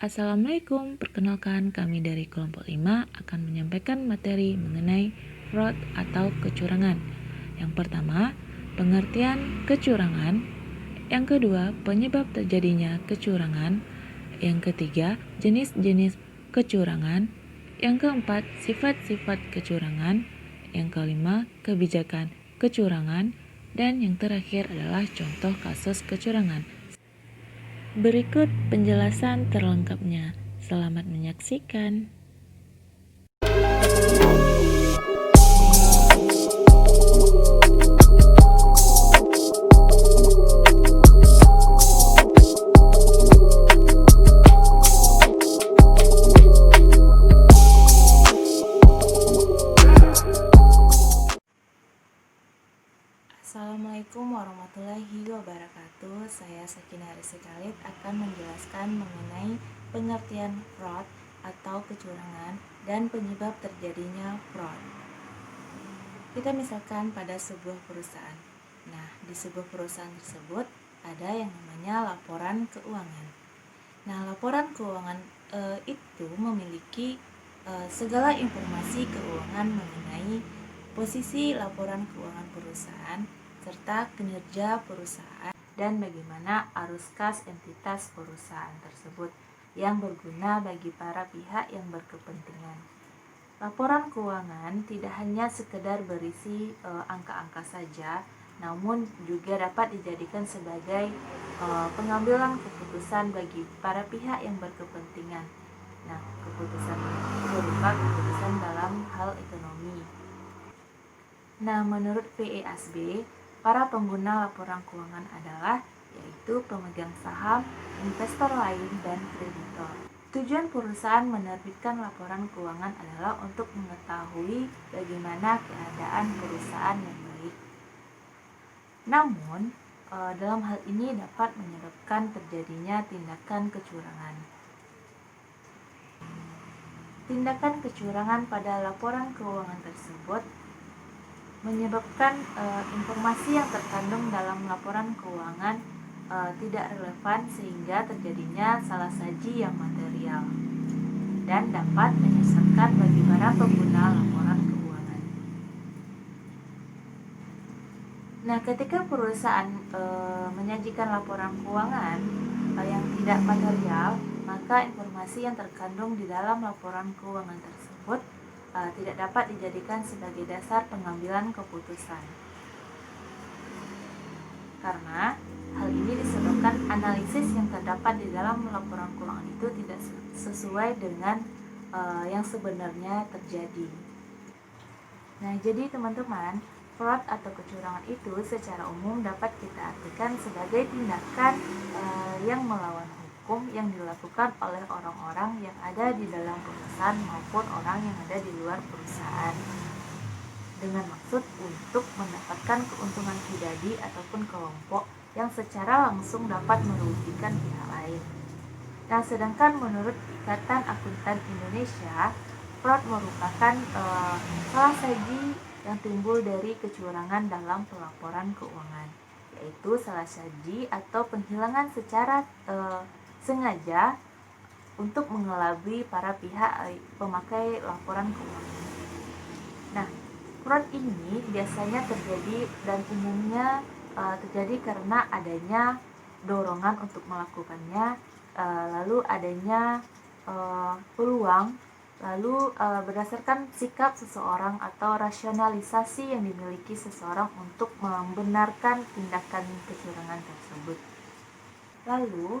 Assalamualaikum, perkenalkan kami dari kelompok 5 akan menyampaikan materi mengenai fraud atau kecurangan. Yang pertama, pengertian kecurangan. Yang kedua, penyebab terjadinya kecurangan. Yang ketiga, jenis-jenis kecurangan. Yang keempat, sifat-sifat kecurangan. Yang kelima, kebijakan kecurangan. Dan yang terakhir adalah contoh kasus kecurangan. Berikut penjelasan terlengkapnya. Selamat menyaksikan. Assalamualaikum warahmatullahi wabarakatuh. Saya Sakina Rizky Khalid akan menjelaskan mengenai pengertian fraud atau kecurangan dan penyebab terjadinya fraud. Kita misalkan pada sebuah perusahaan. Nah, di sebuah perusahaan tersebut ada yang namanya laporan keuangan. Nah, laporan keuangan itu memiliki segala informasi keuangan mengenai posisi laporan keuangan perusahaan serta kinerja perusahaan dan bagaimana arus kas entitas perusahaan tersebut yang berguna bagi para pihak yang berkepentingan. Laporan keuangan tidak hanya sekedar berisi angka-angka saja, namun juga dapat dijadikan sebagai pengambilan keputusan bagi para pihak yang berkepentingan. Nah, keputusan itu berupa keputusan dalam hal ekonomi. Nah, menurut PEASB, para pengguna laporan keuangan adalah yaitu pemegang saham, investor lain, dan kreditor. Tujuan perusahaan menerbitkan laporan keuangan adalah untuk mengetahui bagaimana keadaan perusahaan yang baik. Namun, dalam hal ini dapat menyebabkan terjadinya tindakan kecurangan. Tindakan kecurangan pada laporan keuangan tersebut menyebabkan informasi yang terkandung dalam laporan keuangan tidak relevan sehingga terjadinya salah saji yang material dan dapat menyesatkan bagi para pengguna laporan keuangan. Nah, ketika perusahaan menyajikan laporan keuangan yang tidak material, maka informasi yang terkandung di dalam laporan keuangan tersebut tidak dapat dijadikan sebagai dasar pengambilan keputusan. Karena hal ini disebabkan analisis yang terdapat di dalam laporan keuangan itu tidak sesuai dengan yang sebenarnya terjadi. Nah, jadi teman-teman, fraud atau kecurangan itu secara umum dapat kita artikan sebagai tindakan yang melawan hukum yang dilakukan oleh orang-orang yang ada di dalam perusahaan maupun orang yang ada di luar perusahaan dengan maksud untuk mendapatkan keuntungan pribadi ataupun kelompok yang secara langsung dapat merugikan pihak lain. Nah, sedangkan menurut Ikatan Akuntan Indonesia, fraud merupakan salah saji yang timbul dari kecurangan dalam pelaporan keuangan, yaitu salah saji atau penghilangan secara sengaja untuk mengelabui para pihak pemakai laporan keuangan. Nah, fraud ini biasanya terjadi dan umumnya terjadi karena adanya dorongan untuk melakukannya, lalu adanya peluang, lalu berdasarkan sikap seseorang atau rasionalisasi yang dimiliki seseorang untuk membenarkan tindakan kecurangan tersebut. Lalu,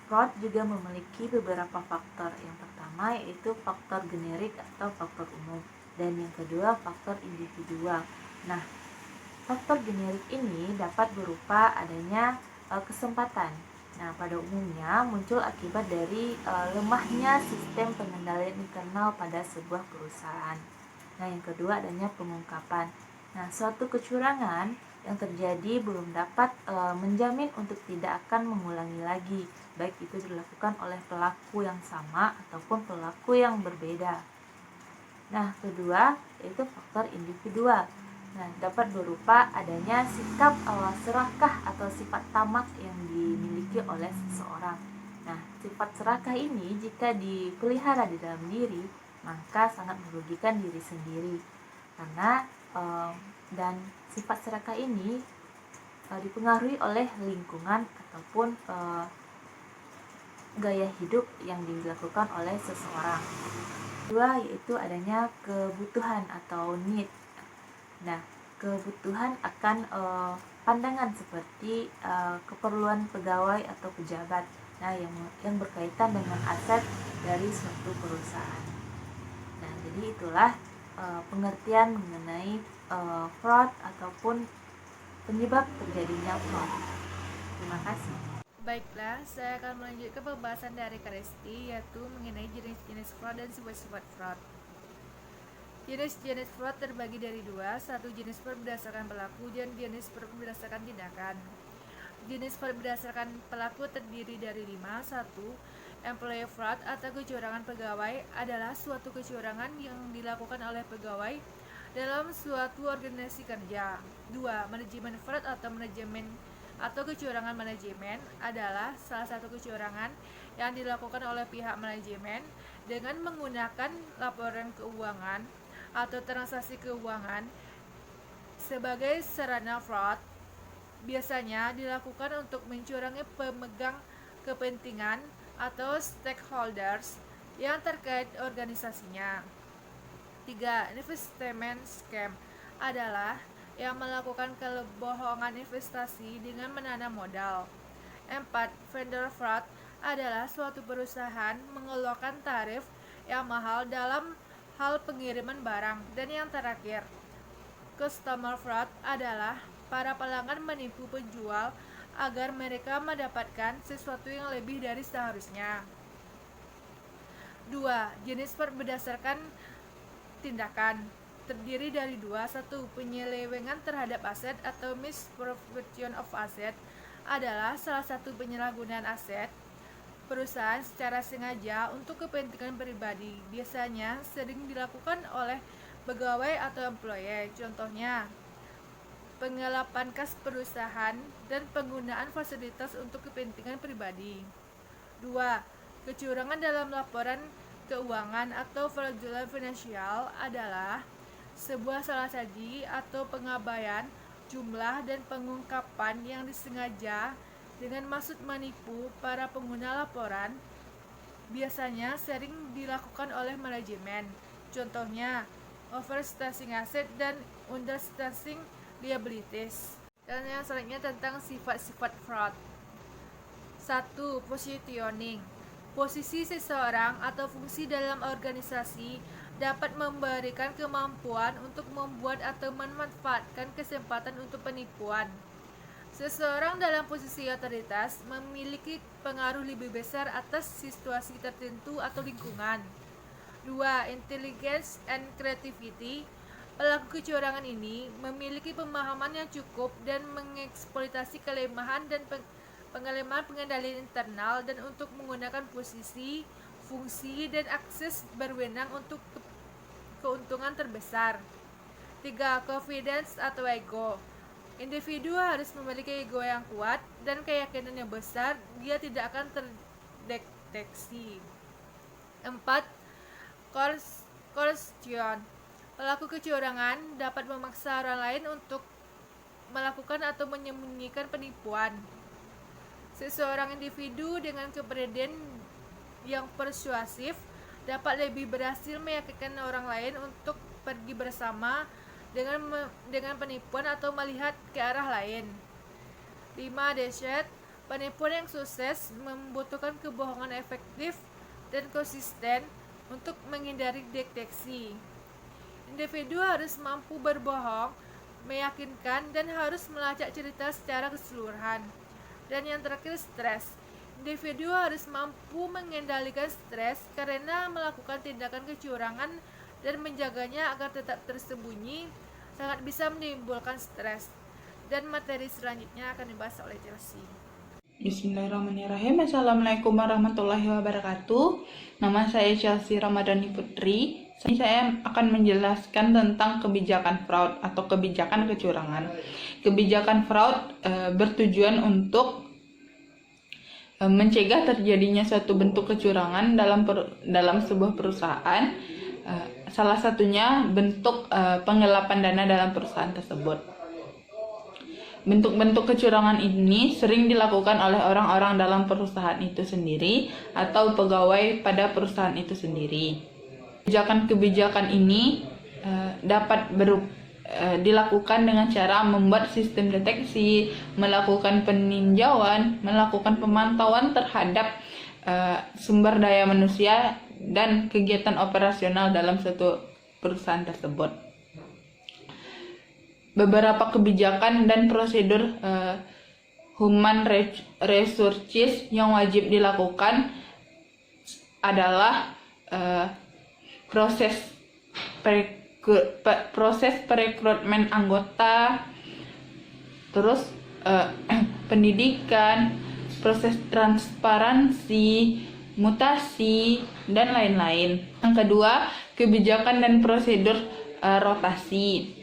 fraud juga memiliki beberapa faktor. Yang pertama yaitu faktor generik atau faktor umum, dan yang kedua faktor individual. Nah, faktor generik ini dapat berupa adanya kesempatan. Nah, pada umumnya muncul akibat dari lemahnya sistem pengendalian internal pada sebuah perusahaan. Nah, yang kedua adanya pengungkapan. Nah, suatu kecurangan yang terjadi belum dapat menjamin untuk tidak akan mengulangi lagi, baik itu dilakukan oleh pelaku yang sama ataupun pelaku yang berbeda. Nah, kedua yaitu faktor individual. Nah, dapat berupa adanya sikap serakah atau sifat tamak yang dimiliki oleh seseorang. Nah, sifat serakah ini jika dipelihara di dalam diri, maka sangat merugikan diri sendiri. Karena dan sifat serakah ini dipengaruhi oleh lingkungan ataupun gaya hidup yang dilakukan oleh seseorang. Kedua, yaitu adanya kebutuhan atau need. Nah, kebutuhan akan pandangan seperti keperluan pegawai atau pejabat. Nah, yang berkaitan dengan aset dari suatu perusahaan. Nah, jadi itulah pengertian mengenai fraud ataupun penyebab terjadinya fraud. Terima kasih. Baiklah, saya akan melanjutkan pembahasan dari Karesti, yaitu mengenai jenis-jenis fraud dan sifat-sifat fraud. Jenis-jenis fraud terbagi dari dua, satu jenis fraud berdasarkan pelaku dan jenis fraud berdasarkan tindakan. Jenis fraud berdasarkan pelaku terdiri dari 5. 1. Employee fraud atau kecurangan pegawai adalah suatu kecurangan yang dilakukan oleh pegawai dalam suatu organisasi kerja. 2. Manajemen fraud atau manajemen atau kecurangan manajemen adalah salah satu kecurangan yang dilakukan oleh pihak manajemen dengan menggunakan laporan keuangan atau transaksi keuangan sebagai sarana fraud. Biasanya dilakukan untuk mencurangi pemegang kepentingan atau stakeholders yang terkait organisasinya. 3. Investment scam adalah yang melakukan kebohongan investasi dengan menanam modal. 4. Vendor fraud adalah suatu perusahaan mengeluarkan tarif yang mahal dalam hal pengiriman barang. Dan yang terakhir, customer fraud adalah para pelanggan menipu penjual agar mereka mendapatkan sesuatu yang lebih dari seharusnya. 2. Jenis fraud berdasarkan tindakan terdiri dari 2. 1. Penyelewengan terhadap aset atau misappropriation of asset adalah salah satu penyalahgunaan aset perusahaan secara sengaja untuk kepentingan pribadi. Biasanya sering dilakukan oleh pegawai atau employee. Contohnya, penggelapan kas perusahaan dan penggunaan fasilitas untuk kepentingan pribadi. 2. Kecurangan dalam laporan keuangan atau fraudulent financial adalah sebuah salah-saji atau pengabaian jumlah dan pengungkapan yang disengaja dengan maksud menipu para pengguna laporan. Biasanya sering dilakukan oleh manajemen. Contohnya, overstating aset dan understating liabilities. Dan yang selanjutnya tentang sifat-sifat fraud. 1. Positioning. Posisi seseorang atau fungsi dalam organisasi dapat memberikan kemampuan untuk membuat atau memanfaatkan kesempatan untuk penipuan. Seseorang dalam posisi otoritas memiliki pengaruh lebih besar atas situasi tertentu atau lingkungan. 2. Intelligence and creativity. Pelaku kecurangan ini memiliki pemahaman yang cukup dan mengeksploitasi kelemahan dan pengalaman pengendalian internal dan untuk menggunakan posisi, fungsi, dan akses berwenang untuk keuntungan terbesar. 3. Confidence atau ego. Individu harus memiliki ego yang kuat dan keyakinan yang besar dia tidak akan terdeteksi. 4. Coercion. Pelaku kecurangan dapat memaksa orang lain untuk melakukan atau menyembunyikan penipuan. Seseorang individu dengan kepribadian yang persuasif dapat lebih berhasil meyakinkan orang lain untuk pergi bersama dengan penipuan atau melihat ke arah lain. 5. Deceit. Penipuan yang sukses membutuhkan kebohongan efektif dan konsisten untuk menghindari deteksi. Individu harus mampu berbohong, meyakinkan, dan harus melacak cerita secara keseluruhan. Dan yang terakhir, stres. Individu harus mampu mengendalikan stres karena melakukan tindakan kecurangan dan menjaganya agar tetap tersembunyi sangat bisa menimbulkan stres. Dan materi selanjutnya akan dibahas oleh Chelsea. Bismillahirrahmanirrahim. Assalamualaikum warahmatullahi wabarakatuh. Nama saya Chelsea Ramadhani Putri. Saya akan menjelaskan tentang kebijakan fraud atau kebijakan kecurangan. Kebijakan fraud bertujuan untuk mencegah terjadinya suatu bentuk kecurangan dalam sebuah perusahaan. Salah satunya bentuk penggelapan dana dalam perusahaan tersebut. Bentuk-bentuk kecurangan ini sering dilakukan oleh orang-orang dalam perusahaan itu sendiri atau pegawai pada perusahaan itu sendiri. Kebijakan-kebijakan ini dapat dilakukan dengan cara membuat sistem deteksi, melakukan peninjauan, melakukan pemantauan terhadap sumber daya manusia dan kegiatan operasional dalam suatu perusahaan tersebut. Beberapa kebijakan dan prosedur human resources yang wajib dilakukan adalah proses perekrutmen anggota, terus pendidikan, proses transparansi, mutasi, dan lain-lain. Yang kedua, kebijakan dan prosedur rotasi.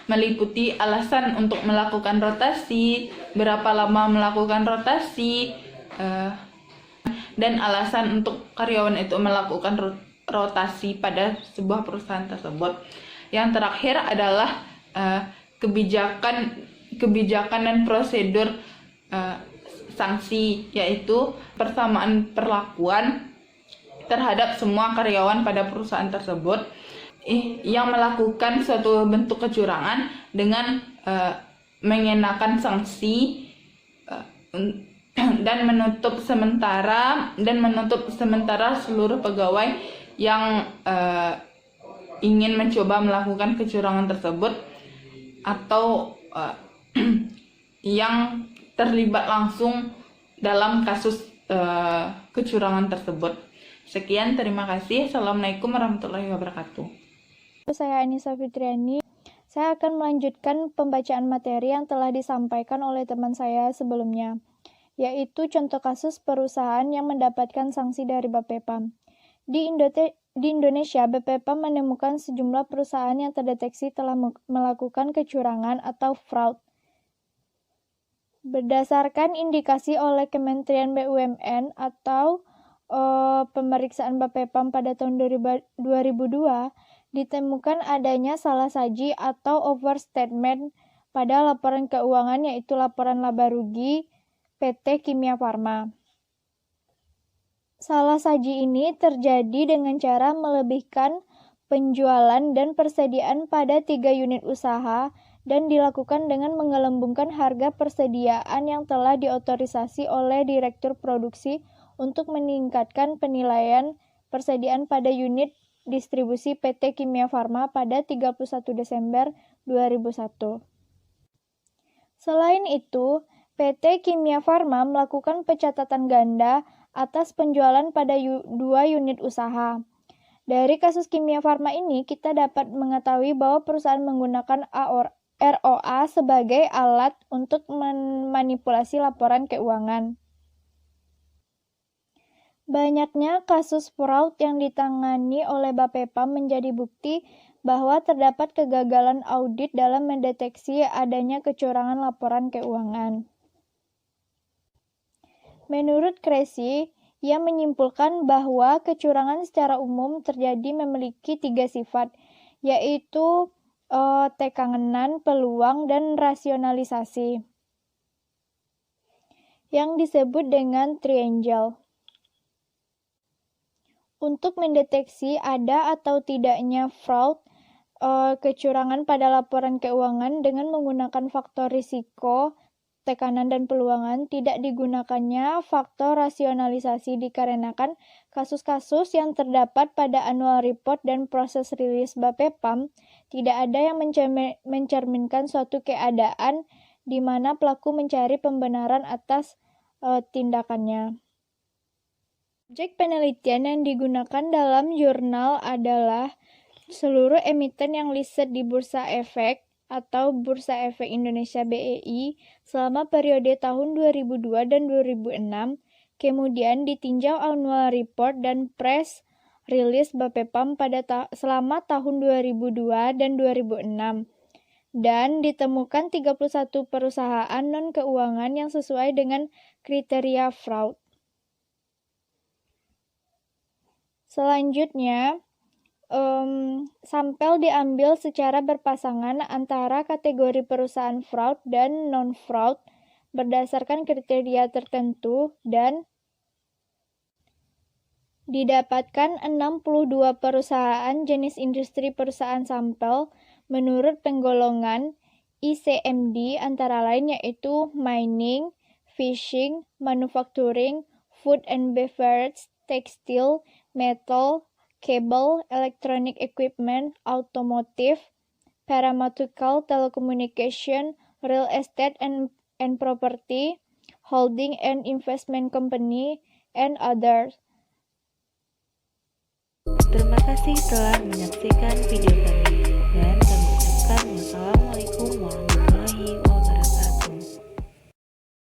Meliputi alasan untuk melakukan rotasi, berapa lama melakukan rotasi, dan alasan untuk karyawan itu melakukan rotasi pada sebuah perusahaan tersebut. Yang terakhir adalah kebijakan dan prosedur sanksi, yaitu persamaan perlakuan terhadap semua karyawan pada perusahaan tersebut yang melakukan suatu bentuk kecurangan dengan mengenakan sanksi dan menutup sementara seluruh pegawai yang ingin mencoba melakukan kecurangan tersebut atau yang terlibat langsung dalam kasus kecurangan tersebut. Sekian, terima kasih. Assalamualaikum warahmatullahi wabarakatuh. Saya Anissa Fitriani. Saya akan melanjutkan pembacaan materi yang telah disampaikan oleh teman saya sebelumnya, yaitu contoh kasus perusahaan yang mendapatkan sanksi dari Bapepam. Di Indonesia, Bapepam menemukan sejumlah perusahaan yang terdeteksi telah melakukan kecurangan atau fraud. Berdasarkan indikasi oleh Kementerian BUMN atau pemeriksaan Bapepam pada tahun 2002, ditemukan adanya salah saji atau overstatement pada laporan keuangan, yaitu laporan laba rugi PT Kimia Farma. Salah saji ini terjadi dengan cara melebihkan penjualan dan persediaan pada 3 unit usaha dan dilakukan dengan menggelembungkan harga persediaan yang telah diotorisasi oleh Direktur Produksi untuk meningkatkan penilaian persediaan pada unit distribusi PT Kimia Farma pada 31 Desember 2001. Selain itu, PT Kimia Farma melakukan pencatatan ganda atas penjualan pada 2 unit usaha. Dari kasus Kimia Farma ini, kita dapat mengetahui bahwa perusahaan menggunakan ROA sebagai alat untuk memanipulasi laporan keuangan. Banyaknya kasus fraud yang ditangani oleh Bapepam menjadi bukti bahwa terdapat kegagalan audit dalam mendeteksi adanya kecurangan laporan keuangan. Menurut Kresi, ia menyimpulkan bahwa kecurangan secara umum terjadi memiliki 3 sifat, yaitu tekangan, peluang, dan rasionalisasi, yang disebut dengan triangle. Untuk mendeteksi ada atau tidaknya fraud, kecurangan pada laporan keuangan dengan menggunakan faktor risiko, tekanan, dan peluangan, tidak digunakannya faktor rasionalisasi dikarenakan kasus-kasus yang terdapat pada annual report dan proses rilis Bapepam tidak ada yang mencerminkan suatu keadaan di mana pelaku mencari pembenaran atas tindakannya. Objek penelitian yang digunakan dalam jurnal adalah seluruh emiten yang listed di Bursa Efek atau Bursa Efek Indonesia BEI selama periode tahun 2002 dan 2006, kemudian ditinjau annual report dan press release Bapepam selama tahun 2002 dan 2006. dan ditemukan 31 perusahaan non-keuangan yang sesuai dengan kriteria fraud. Selanjutnya, sampel diambil secara berpasangan antara kategori perusahaan fraud dan non-fraud berdasarkan kriteria tertentu dan didapatkan 62 perusahaan jenis industri perusahaan sampel menurut penggolongan ICMD antara lain yaitu mining, fishing, manufacturing, food and beverage, tekstil, metal, cable, electronic equipment, automotive, pharmaceutical, telecommunication, real estate and property, holding and investment company, and others. Terima kasih telah menyaksikan video kami dan kami ucapkan wassalamualaikum warahmatullahi wabarakatuh.